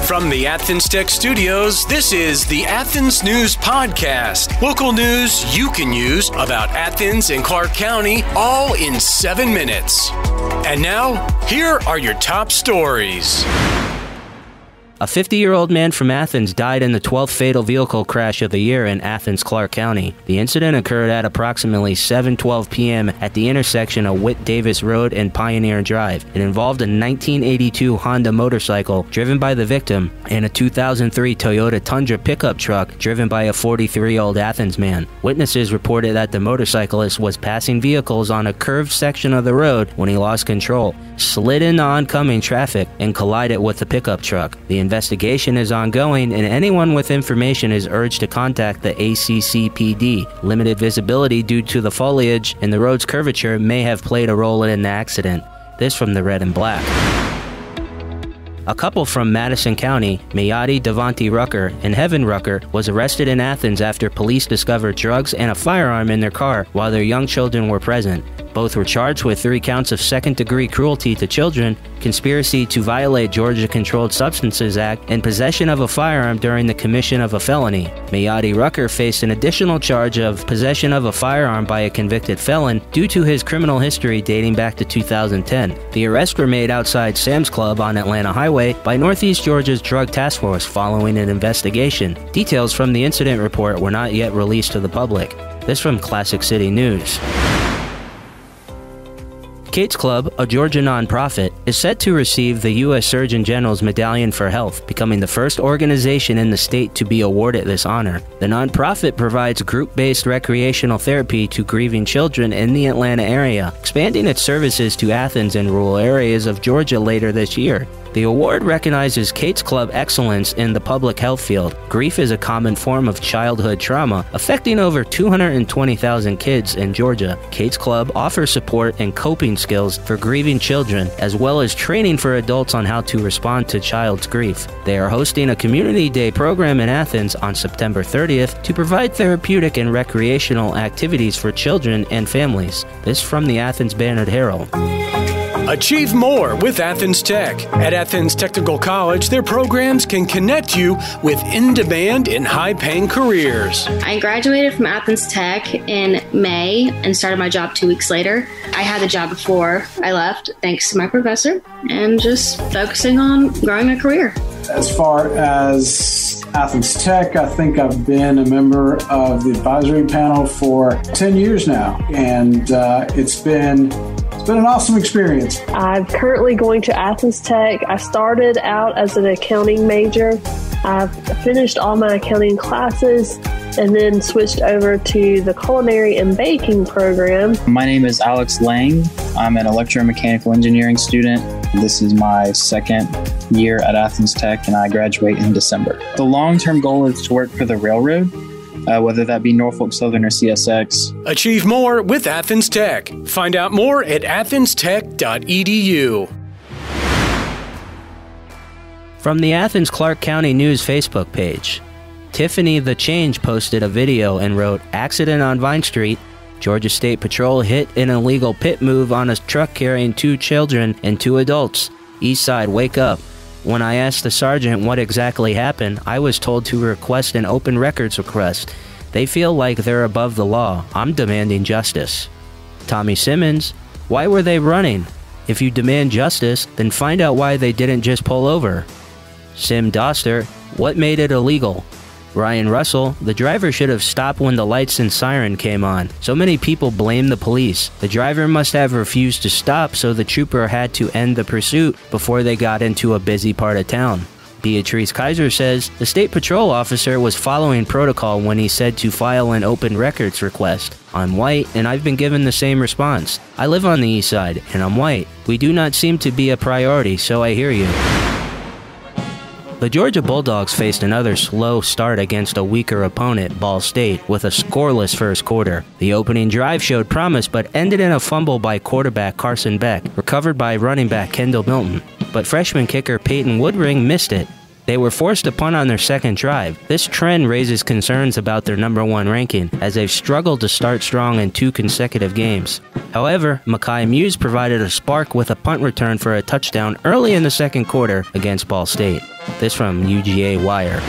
From the Athens Tech Studios, this is the Athens News Podcast. Local news you can use about Athens and Clark County, all in 7 minutes. And now, here are your top stories. A 50-year-old man from Athens died in the 12th fatal vehicle crash of the year in Athens, Clark County. The incident occurred at approximately 7:12 p.m. at the intersection of Whit-Davis Road and Pioneer Drive. It involved a 1982 Honda motorcycle driven by the victim and a 2003 Toyota Tundra pickup truck driven by a 43-year-old Athens man. Witnesses reported that the motorcyclist was passing vehicles on a curved section of the road when he lost control, slid into oncoming traffic, and collided with the pickup truck. The investigation is ongoing, and anyone with information is urged to contact the ACCPD. Limited visibility due to the foliage and the road's curvature may have played a role in the accident. This from the Red and Black. A couple from Madison County, Mayati Devonte Rucker and Heaven Rucker, was arrested in Athens after police discovered drugs and a firearm in their car while their young children were present. Both were charged with 3 counts of second-degree cruelty to children, conspiracy to violate Georgia Controlled Substances Act, and possession of a firearm during the commission of a felony. Mayati Rucker faced an additional charge of possession of a firearm by a convicted felon due to his criminal history dating back to 2010. The arrests were made outside Sam's Club on Atlanta Highway by Northeast Georgia's Drug Task Force following an investigation. Details from the incident report were not yet released to the public. This from Classic City News. Kate's Club, a Georgia nonprofit, is set to receive the U.S. Surgeon General's Medallion for Health, becoming the first organization in the state to be awarded this honor. The nonprofit provides group-based recreational therapy to grieving children in the Atlanta area, expanding its services to Athens and rural areas of Georgia later this year. The award recognizes Kate's Club excellence in the public health field. Grief is a common form of childhood trauma, affecting over 220,000 kids in Georgia. Kate's Club offers support and coping skills for grieving children, as well as training for adults on how to respond to child's grief. They are hosting a Community Day program in Athens on September 30th to provide therapeutic and recreational activities for children and families. This from the Athens-Banner Herald. Achieve more with Athens Tech. At Athens Technical College, their programs can connect you with in-demand and high-paying careers. I graduated from Athens Tech in May and started my job 2 weeks later. I had the job before I left, thanks to my professor, and just focusing on growing a career. As far as Athens Tech, I think I've been a member of the advisory panel for 10 years now, and it's been an awesome experience. I'm currently going to Athens Tech. I started out as an accounting major. I've finished all my accounting classes and then switched over to the culinary and baking program. My name is Alex Lang. I'm an electromechanical engineering student. This is my second year at Athens Tech, and I graduate in December. The long-term goal is to work for the railroad, whether that be Norfolk Southern or CSX. Achieve more with Athens Tech. Find out more at athenstech.edu. From the Athens Clark County News Facebook page, Tiffany the Change posted a video and wrote, "Accident on Vine Street. Georgia State Patrol hit an illegal pit move on a truck carrying 2 children and 2 adults. East Side, wake up." When I asked the sergeant what exactly happened, I was told to request an open records request. They feel like they're above the law. I'm demanding justice. Tommy Simmons, why were they running? If you demand justice, then find out why they didn't just pull over. Sim Doster, what made it illegal? Ryan Russell, the driver should have stopped when the lights and siren came on. So many people blame the police. The driver must have refused to stop, so the trooper had to end the pursuit before they got into a busy part of town. Beatrice Kaiser says the state patrol officer was following protocol when he said to file an open records request. I'm white, and I've been given the same response. I live on the east side, and I'm white. We do not seem to be a priority, so I hear you. The Georgia Bulldogs faced another slow start against a weaker opponent, Ball State, with a scoreless first quarter. The opening drive showed promise but ended in a fumble by quarterback Carson Beck, recovered by running back Kendall Milton. But freshman kicker Peyton Woodring missed it. They were forced to punt on their second drive. This trend raises concerns about their number 1 ranking, as they've struggled to start strong in 2 consecutive games. However, Mekhi Muse provided a spark with a punt return for a touchdown early in the second quarter against Ball State. This from UGA Wire.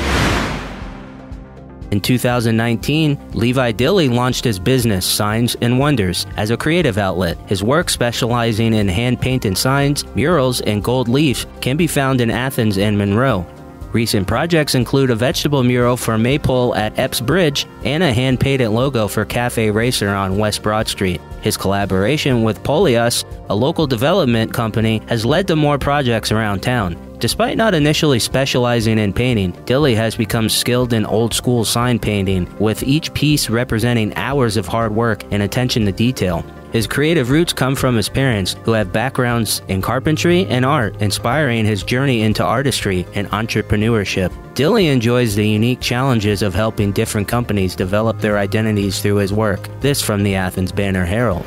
In 2019, Levi Dilley launched his business, Signs and Wonders, as a creative outlet. His work, specializing in hand-painted signs, murals, and gold leaf, can be found in Athens and Monroe. Recent projects include a vegetable mural for Maypole at Epps Bridge and a hand-painted logo for Cafe Racer on West Broad Street. His collaboration with Polius, a local development company, has led to more projects around town. Despite not initially specializing in painting, Dilley has become skilled in old-school sign painting, with each piece representing hours of hard work and attention to detail. His creative roots come from his parents, who have backgrounds in carpentry and art, inspiring his journey into artistry and entrepreneurship. Dilley enjoys the unique challenges of helping different companies develop their identities through his work. This from the Athens-Banner Herald.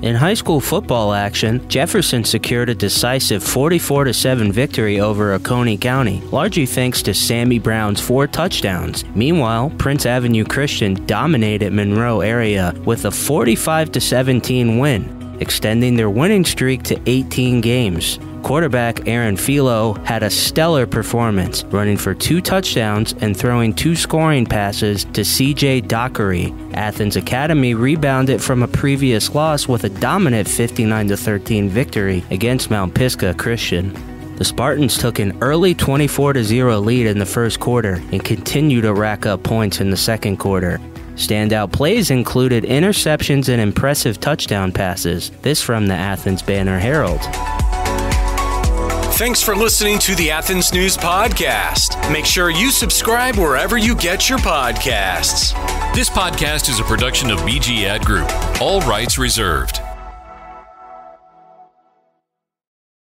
In high school football action, Jefferson secured a decisive 44-7 victory over Oconee County, largely thanks to Sammy Brown's 4 touchdowns. Meanwhile, Prince Avenue Christian dominated Monroe Area with a 45-17 win, extending their winning streak to 18 games. Quarterback Aaron Philo had a stellar performance, running for 2 touchdowns and throwing 2 scoring passes to CJ Dockery. Athens Academy rebounded from a previous loss with a dominant 59-13 victory against Mount Pisgah Christian. The Spartans took an early 24-0 lead in the first quarter and continued to rack up points in the second quarter. Standout plays included interceptions and impressive touchdown passes. This from the Athens-Banner Herald. Thanks for listening to the Athens News Podcast. Make sure you subscribe wherever you get your podcasts. This podcast is a production of BG Ad Group. All rights reserved.